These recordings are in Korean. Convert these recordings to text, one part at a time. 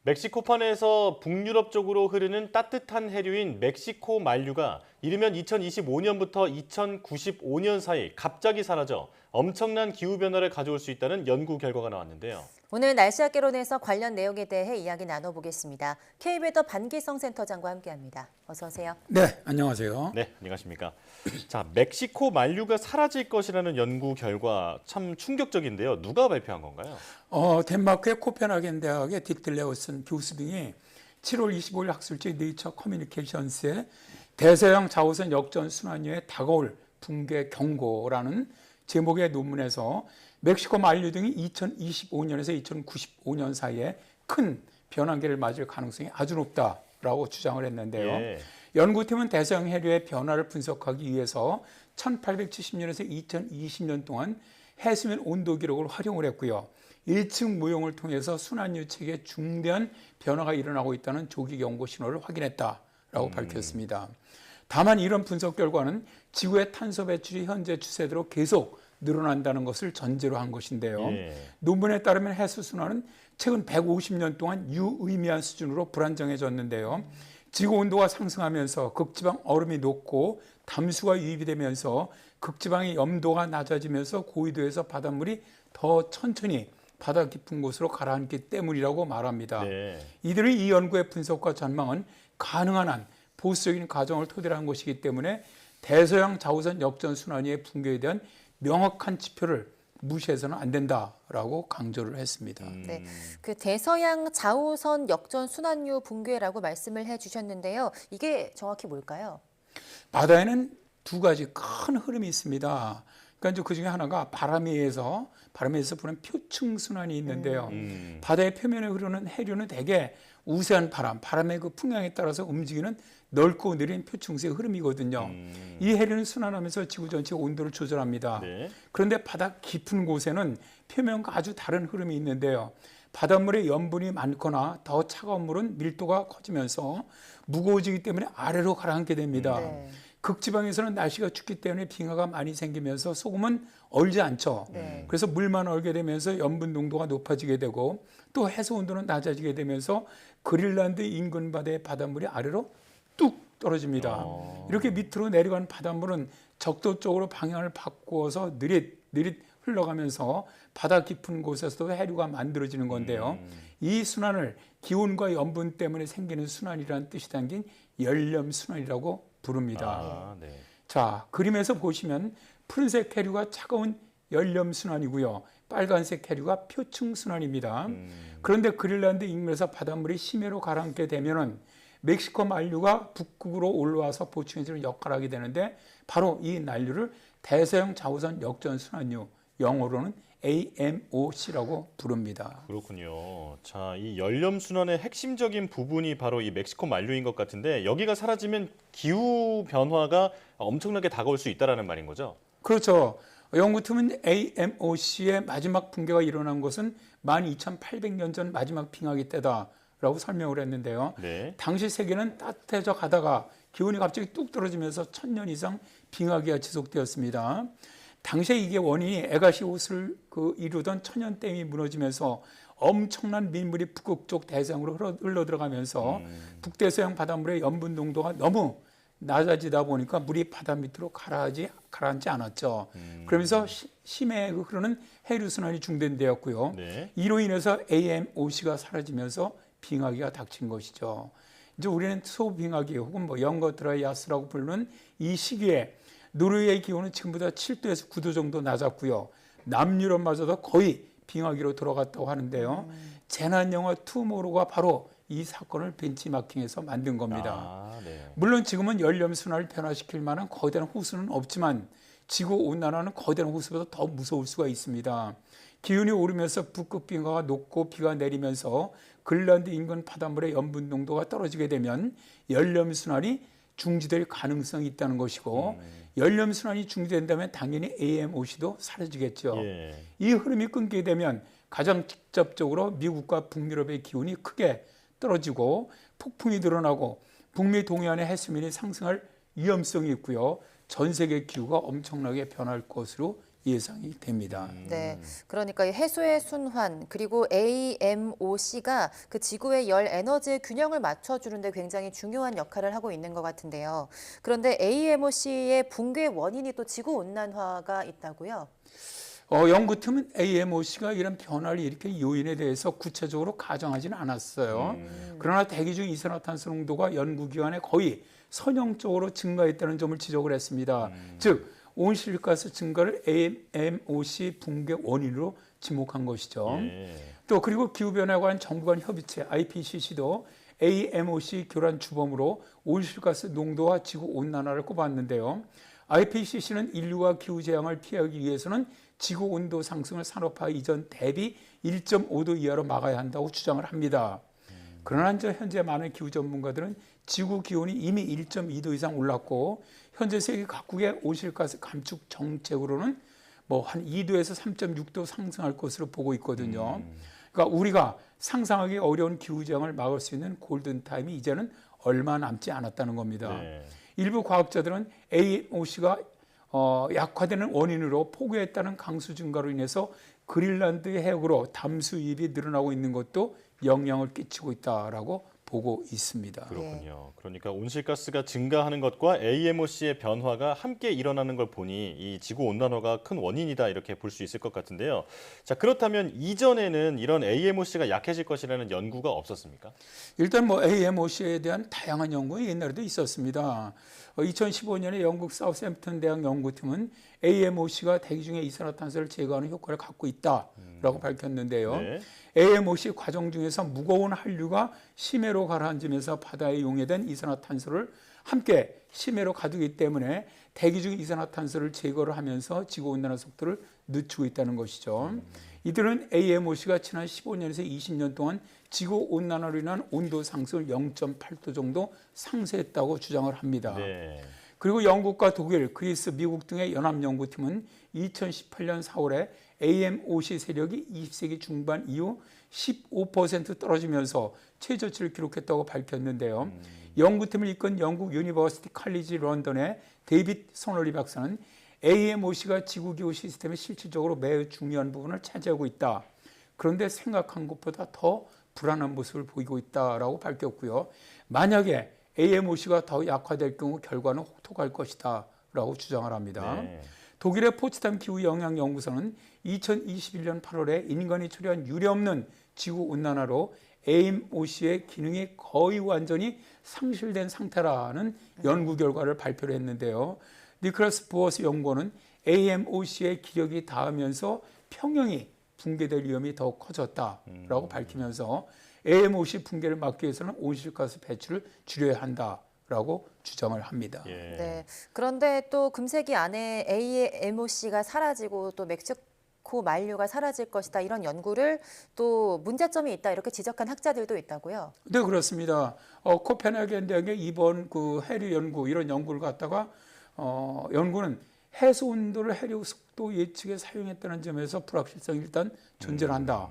멕시코판에서 북유럽 쪽으로 흐르는 따뜻한 해류인 멕시코 만류가 이르면 2025년부터 2095년 사이 갑자기 사라져 엄청난 기후변화를 가져올 수 있다는 연구 결과가 나왔는데요. 오늘 날씨학개론에서 관련 내용에 대해 이야기 나눠보겠습니다. K웨더 반기성 센터장과 함께합니다. 어서 오세요. 네, 안녕하세요. 네, 안녕하십니까. 자, 멕시코 만류가 사라질 것이라는 연구 결과 참 충격적인데요. 누가 발표한 건가요? 덴마크의 코펜하겐 대학의 디틀레우슨 교수 등이 7월 25일 학술지 네이처 커뮤니케이션스에 대서양 자오선 역전 순환류에 다가올 붕괴 경고라는 제목의 논문에서 멕시코 만류 등이 2025년에서 2095년 사이에 큰 변환기를 맞을 가능성이 아주 높다라고 주장을 했는데요. 예. 연구팀은 대서양 해류의 변화를 분석하기 위해서 1870년에서 2020년 동안 해수면 온도 기록을 활용을 했고요. 1층 모형을 통해서 순환류 체계에 중대한 변화가 일어나고 있다는 조기 경고 신호를 확인했다라고 밝혔습니다. 다만 이런 분석 결과는 지구의 탄소 배출이 현재 추세대로 계속 늘어난다는 것을 전제로 한 것인데요. 예. 논문에 따르면 해수 순환은 최근 150년 동안 유의미한 수준으로 불안정해졌는데요. 지구 온도가 상승하면서 극지방 얼음이 녹고 담수가 유입이 되면서 극지방의 염도가 낮아지면서 고위도에서 바닷물이 더 천천히 바다 깊은 곳으로 가라앉기 때문이라고 말합니다. 네. 이들의 이 연구의 분석과 전망은 가능한 한 보수적인 가정을 토대로 한 것이기 때문에 대서양 자오선 역전 순환유의 붕괴에 대한 명확한 지표를 무시해서는 안 된다라고 강조를 했습니다. 네, 그 대서양 자오선 역전 순환류 붕괴라고 말씀을 해주셨는데요. 이게 정확히 뭘까요? 바다에는 두 가지 큰 흐름이 있습니다. 그러니까 이제 그 중에 하나가 바람에 의해서 부는 표층 순환이 있는데요. 바다의 표면에 흐르는 해류는 대개 우세한 바람의 그 풍향에 따라서 움직이는 넓고 느린 표층수의 흐름이거든요. 이 해류는 순환하면서 지구 전체 온도를 조절합니다. 네. 그런데 바다 깊은 곳에는 표면과 아주 다른 흐름이 있는데요. 바닷물에 염분이 많거나 더 차가운 물은 밀도가 커지면서 무거워지기 때문에 아래로 가라앉게 됩니다. 네. 극지방에서는 날씨가 춥기 때문에 빙하가 많이 생기면서 소금은 얼지 않죠. 네. 그래서 물만 얼게 되면서 염분 농도가 높아지게 되고 또 해수 온도는 낮아지게 되면서 그린란드 인근 바다의 바닷물이 아래로 뚝 떨어집니다. 이렇게 밑으로 내려간 바닷물은 적도 쪽으로 방향을 바꾸어서 느릿느릿 흘러가면서 바다 깊은 곳에서도 해류가 만들어지는 건데요. 이 순환을 기온과 염분 때문에 생기는 순환이라는 뜻이 담긴 연렴순환이라고 부릅니다. 아, 네. 자, 그림에서 보시면 푸른색 해류가 차가운 연렴순환이고요. 빨간색 해류가 표층순환입니다. 그런데 그린란드 인근에서 바닷물이 심해로 가라앉게 되면은 멕시코 만류가 북극으로 올라와서 보충해주는 역할을 하게 되는데 바로 이 난류를 대서양 자오선 역전 순환류, 영어로는 AMOC라고 부릅니다. 그렇군요. 자, 이 연렴순환의 핵심적인 부분이 바로 이 멕시코 만류인 것 같은데 여기가 사라지면 기후 변화가 엄청나게 다가올 수 있다는 말인 거죠? 그렇죠. 연구팀은 AMOC의 마지막 붕괴가 일어난 것은 12,800년 전 마지막 빙하기 때다라고 설명을 했는데요. 네. 당시 세계는 따뜻해져 가다가 기온이 갑자기 뚝 떨어지면서 1000년 이상 빙하기가 지속되었습니다. 당시에 이게 원인이 에가시옷을 이루던 천연댐이 무너지면서 엄청난 민물이 북극 쪽 대서양으로 흘러 들어가면서 북대서양 바닷물의 염분 농도가 너무 낮아지다 보니까 물이 바다 밑으로 가라앉지 않았죠. 그러면서 심해 흐르는 해류 순환이 중단되었고요. 네. 이로 인해서 AMOC가 사라지면서 빙하기가 닥친 것이죠. 이제 우리는 소빙하기 혹은 영거 드라이아스라고 부르는 이 시기에 노르웨이 기온은 지금보다 7도에서 9도 정도 낮았고요. 남유럽마저도 거의 빙하기로 들어갔다고 하는데요. 재난 영화 투모로우가 바로 이 사건을 벤치마킹해서 만든 겁니다. 아, 네. 물론 지금은 연렴순환을 변화시킬 만한 거대한 호수는 없지만 지구온난화는 거대한 호수보다 더 무서울 수가 있습니다. 기온이 오르면서 북극 빙하가 녹고 비가 내리면서 그린란드 인근 바닷물의 염분 농도가 떨어지게 되면 연렴순환이 중지될 가능성이 있다는 것이고 연렴순환이 중지된다면 당연히 AMOC도 사라지겠죠. 예. 이 흐름이 끊기게 되면 가장 직접적으로 미국과 북유럽의 기온이 크게 떨어지고 폭풍이 늘어나고 북미 동해안의 해수면이 상승할 위험성이 있고요. 전 세계 기후가 엄청나게 변할 것으로 예상이 됩니다. 네, 그러니까 이 해수의 순환 그리고 AMOC가 그 지구의 열 에너지 균형을 맞춰주는데 굉장히 중요한 역할을 하고 있는 것 같은데요. 그런데 AMOC의 붕괴 원인이 또 지구 온난화가 있다고요? 연구팀은 AMOC가 이런 변화를 일으킨 요인에 대해서 구체적으로 가정하지는 않았어요. 그러나 대기 중 이산화탄소 농도가 연구기관에 거의 선형적으로 증가했다는 점을 지적을 했습니다. 즉 온실가스 증가를 AMOC 붕괴 원인으로 지목한 것이죠. 예. 또 그리고 기후변화에 관한 정부 간 협의체 IPCC도 AMOC 교란 주범으로 온실가스 농도와 지구 온난화를 꼽았는데요. IPCC는 인류가 기후재앙을 피하기 위해서는 지구 온도 상승을 산업화 이전 대비 1.5도 이하로 막아야 한다고 주장을 합니다. 그러나 현재 많은 기후 전문가들은 지구 기온이 이미 1.2도 이상 올랐고 현재 세계 각국의 온실가스 감축 정책으로는 뭐 한 2도에서 3.6도 상승할 것으로 보고 있거든요. 그러니까 우리가 상상하기 어려운 기후재앙을 막을 수 있는 골든타임이 이제는 얼마 남지 않았다는 겁니다. 네. 일부 과학자들은 AMOC가 약화되는 원인으로 폭우에 따른 강수 증가로 인해서 그린란드 해역으로 담수 유입이 늘어나고 있는 것도 영향을 끼치고 있다라고 보고 있습니다. 그렇군요. 그러니까 온실가스가 증가하는 것과 AMOC의 변화가 함께 일어나는 걸 보니 이 지구 온난화가 큰 원인이다 이렇게 볼 수 있을 것 같은데요. 자, 그렇다면 이전에는 이런 AMOC가 약해질 것이라는 연구가 없었습니까? 일단 뭐 AMOC에 대한 다양한 연구가 옛날에도 있었습니다. 2015년에 영국 사우샘프턴 대학 연구팀은 AMOC가 대기 중에 이산화탄소를 제거하는 효과를 갖고 있다라고 밝혔는데요. 네. AMOC 과정 중에서 무거운 한류가 심해로 가라앉으면서 바다에 용해된 이산화탄소를 함께 심해로 가두기 때문에 대기 중 이산화탄소를 제거를 하면서 지구온난화 속도를 늦추고 있다는 것이죠. 이들은 AMOC가 지난 15년에서 20년 동안 지구온난화로 인한 온도 상승을 0.8도 정도 상쇄했다고 주장을 합니다. 네. 그리고 영국과 독일, 그리스, 미국 등의 연합연구팀은 2018년 4월에 AMOC 세력이 20세기 중반 이후 15% 떨어지면서 최저치를 기록했다고 밝혔는데요. 연구팀을 이끈 영국 유니버시티 칼리지 런던의 데이빗 소널리 박사는 AMOC가 지구기후 시스템의 실질적으로 매우 중요한 부분을 차지하고 있다. 그런데 생각한 것보다 더 불안한 모습을 보이고 있다라고 밝혔고요. 만약에 AMOC가 더 약화될 경우 결과는 혹독할 것이다 라고 주장을 합니다. 네. 독일의 포츠담 기후영향연구소는 2021년 8월에 인간이 초래한 유례없는 지구온난화로 AMOC의 기능이 거의 완전히 상실된 상태라는 연구 결과를 발표를 했는데요. 니클라스 부어스 연구원은 AMOC의 기력이 닿으면서 평형이 붕괴될 위험이 더욱 커졌다라고 밝히면서 AMOC 붕괴를 막기 위해서는 온실가스 배출을 줄여야 한다라고 주장을 합니다. 예. 네. 그런데 또 금세기 안에 AMOC가 사라지고 또 멕시코 만류가 사라질 것이다 이런 연구를 또 문제점이 있다 이렇게 지적한 학자들도 있다고요. 네, 그렇습니다. 코펜하겐 대학의 이번 그 해류 연구 이런 연구를 갖다가 연구는 해수 온도를 해류 속도 예측에 사용했다는 점에서 불확실성이 일단 존재를 한다.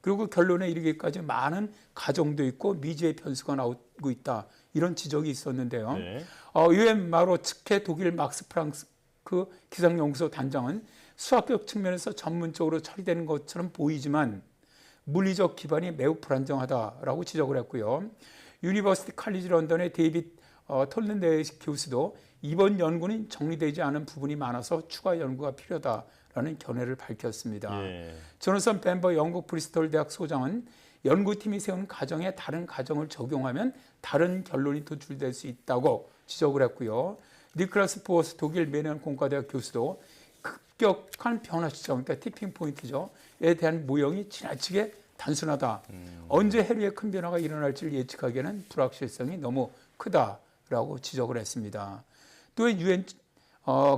그리고 결론에 이르기까지 많은 가정도 있고 미지의 변수가 나오고 있다. 이런 지적이 있었는데요. 네. 유엔 마로 측해 독일 막스 프랑크 기상연구소 단장은 수학적 측면에서 전문적으로 처리되는 것처럼 보이지만 물리적 기반이 매우 불안정하다라고 지적을 했고요. 유니버시티 칼리지 런던의 데이빗 톨렌데 교수도 이번 연구는 정리되지 않은 부분이 많아서 추가 연구가 필요하다라는 견해를 밝혔습니다. 예. 조너선 벤버 영국 브리스톨 대학 소장은 연구팀이 세운 가정에 다른 가정을 적용하면 다른 결론이 도출될 수 있다고 지적을 했고요. 니클라스 부어스 독일 메넨 공과대학 교수도 급격한 변화 시점, 그러니까 티핑 포인트죠. 에 대한 모형이 지나치게 단순하다. 언제 해류의 큰 변화가 일어날지를 예측하기에는 불확실성이 너무 크다라고 지적을 했습니다. 또 유엔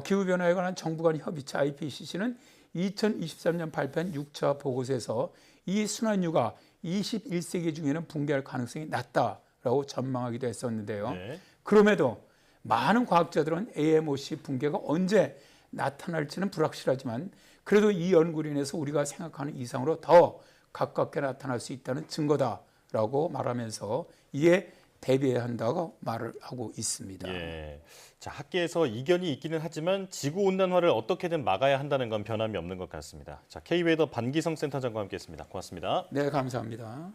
기후변화에 관한 정부 간 협의체 IPCC는 2023년 발표한 6차 보고서에서 이 순환유가 21세기 중에는 붕괴할 가능성이 낮다라고 전망하기도 했었는데요. 네. 그럼에도 많은 과학자들은 AMOC 붕괴가 언제 나타날지는 불확실하지만 그래도 이 연구로 인해서 우리가 생각하는 이상으로 더 가깝게 나타날 수 있다는 증거다라고 말하면서 이에 대비해야 한다고 말을 하고 있습니다. 예. 자, 학계에서 이견이 있기는 하지만 지구 온난화를 어떻게든 막아야 한다는 건 변함이 없는 것 같습니다. 자, K웨더 반기성 센터장과 함께했습니다. 고맙습니다. 네, 감사합니다.